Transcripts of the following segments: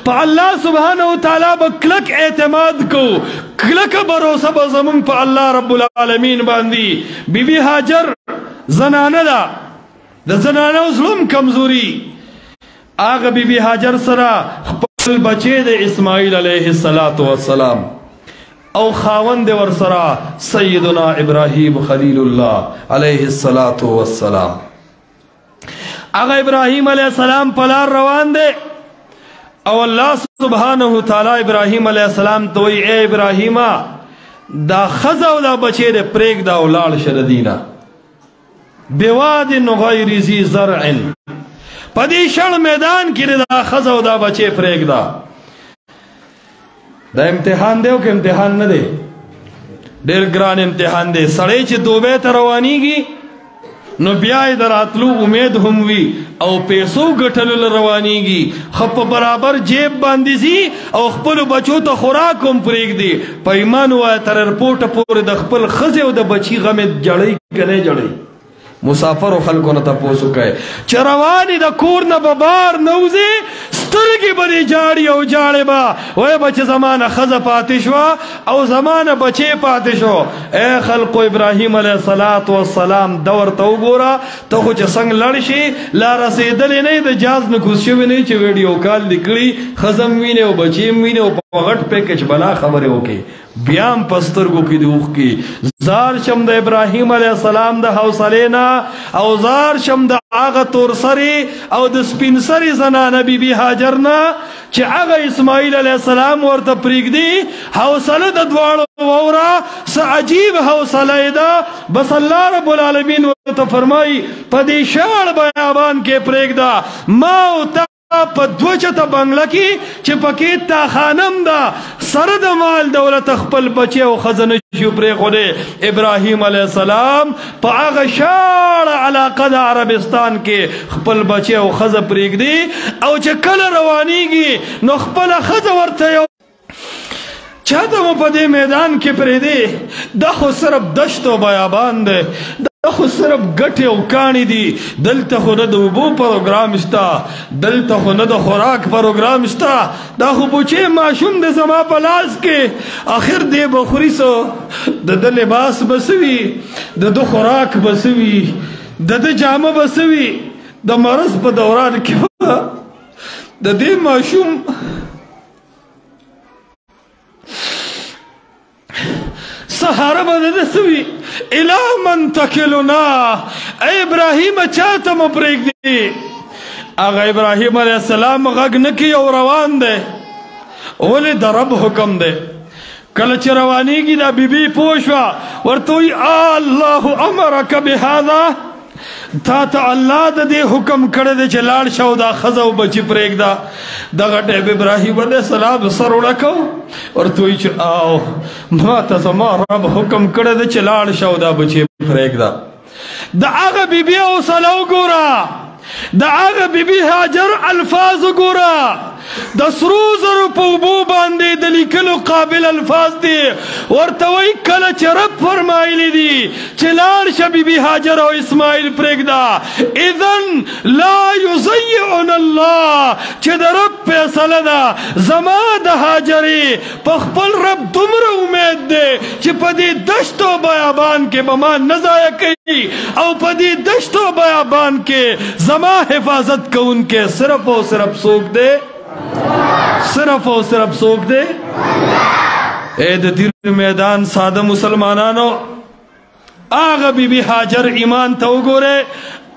پا اللہ سبحانہ وتعالی با کلک اعتماد کو کلک بروسہ با زمان پا اللہ رب العالمین باندی بی بی حاجر زنانہ دا زنانہ ظلم کمزوری آغا بی بی حاجر سرا خپل بچے دے اسماعیل علیہ السلام او خاوند ور سرا سیدنا ابراہیم خلیل اللہ علیہ السلام آغا ابراہیم علیہ السلام پلار روان دے او اللہ سبحانہ وتعالی ابراہیم علیہ السلام توئی اے ابراہیمہ دا خزا و دا بچے دے پریک دا اولاد شردینا بیواد غیر ذی زرع پدی شڑ میدان کی دا خزا و دا بچے پریک دا دا امتحان دے کہ امتحان نہ دے دیر گران امتحان دے سڑے چی دوبے تروانی گی نو بیائی در اتلو امید ہموی او پیسو گٹھل روانی گی خپ برابر جیب باندی سی او خپل بچو تا خوراکم پریک دی پا ایمان ہوا تر رپورٹ پور دا خپل خزے و دا بچی غمت جڑی کنے جڑی مسافر و خلقو نتا پوسو کہے چروانی دا کور نا ببار نوزی سترگی بری جاڑی او جاڑی با وے بچے زمانہ خز پاتشوا او زمانہ بچے پاتشو اے خلقو ابراہیم علیہ السلام دور تو گورا تو خوچ سنگ لڑشی لا رسیدلی نہیں دا جاز نکوس شوی نہیں چی ویڈیو کال دکلی خزم وینے و بچیم وینے و پغٹ پہ کچ بلا خبرے ہوکے بیام پسترگو کی دوخ کی زار شم دا ابراہیم علیہ السلام دا حوصلینا او زار شم دا آغا تور سری او دا سپین سری زنانا بی بی حاجرنا چی آغا اسماعیل علیہ السلام ورطا پریگ دی حوصل دا دوارو وورا سا عجیب حوصل دا بس اللہ رب العالمین ورطا فرمائی پدی شاڑ بیابان کے پریگ دا ماو تا پا دوچتا بنگلا کی چی پاکیت تا خانم دا سرد مال دولت اخپل بچے و خزنشیو پری خودے ابراہیم علیہ السلام پا آغا شاڑ علاقہ دا عربستان کے خپل بچے و خز پریگ دی او چی کل روانی گی نو خپل خز ورطا چاہتا مو پا دے میدان کے پریدے دا خو صرف دشت و بیابان دے دا خو صرف گٹے و کانی دی دلتا خو ند وبو پروگرام استا دلتا خو ند خوراک پروگرام استا دا خو بچے معشوم دے زما پلاس کے آخر دے بخوری سو دا دا لباس بسوی دا دا خوراک بسوی دا دا جامع بسوی دا مرض پا دوران کیا دا دے معشوم سہارا بدد سوی الہ من تکلنا اے ابراہیم چاہتا مپریک دی آغا ابراہیم علیہ السلام غگ نکی او روان دے اولی دا رب حکم دے کلچ روانی کی دا بی بی پوشوا ورطوئی اللہ امرک بہذا تا تا اللہ دا دے حکم کردے دے چلال شاو دا خزاو بچی پریک دا دا غٹ ابراہیم علیہ السلام سر اڑکو اور توی چل آو ما تا زما رب حکم کردے دے چلال شاو دا بچی پریک دا دا آغا بی بی او صلاو گورا دا آغا بی بی حاجر الفاظ گورا دا سروزر پوبو باندے دلی کلو قابل الفاظ دی ورطوئی کل چرب فرمائلی دی چلار شبی بی حاجر و اسماعیل پریک دا اذن لا یزیعن اللہ چھ دا رب پیسل دا زمان دا حاجری پخپل رب تمر امید دے چھ پدی دشت و بیابان کے بمان نزائے کئی او پدی دشت و بیابان کے زمان حفاظت کو ان کے صرف و صرف سوک دے صرف و صرف سوک دے اے دیر میدان سادہ مسلمانانو آغا بی بی حاجر ایمان تاو گورے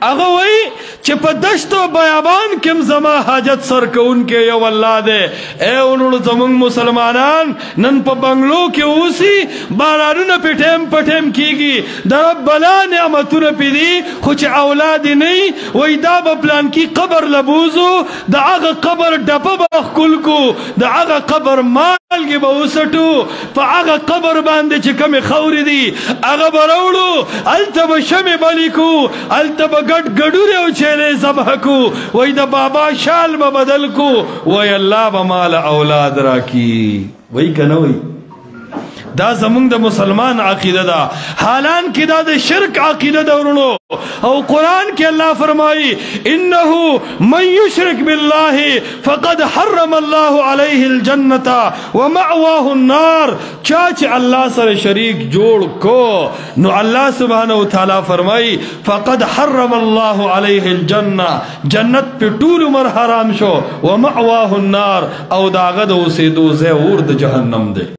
آغا وئی چپا دشت و بیابان کم زما حاجت سر کون کے یو اللہ دے اے انہوں زمان مسلمانان نن پا بنگلو کے اوسی بارانو نا پٹیم پٹیم کی گی در بلا نعمتو نا پی دی خوچ اولادی نہیں وی دا با پلان کی قبر لبوزو دا آغا قبر ڈپا باخکل کو دا آغا قبر مال گی با اوسٹو پا آغا قبر باندے چکم خوری دی آغا براؤڑو علتا با شم بلی کو علتا با گڑ گڑوری او چھلے زبح کو وی دا بابا شال با بدل کو وی اللہ با مال اولاد را کی وی کنوی دا زمونږ د مسلمان عقیده ده حالان کې دا د شرک عقیده ده ورونو او قرآن کې الله فرمایي انه من یشرک بالله فقد حرم الله علیه الجنة ومأواه النار چا چې الله سره شریک جوړ کو نو الله سبحانه وتعالی فرمایي فقد حرم الله علیه الجنة جنت په ټول عمر حرام شو ومأواه النار او داغه د اوسېدو ځای اور د جهنم دی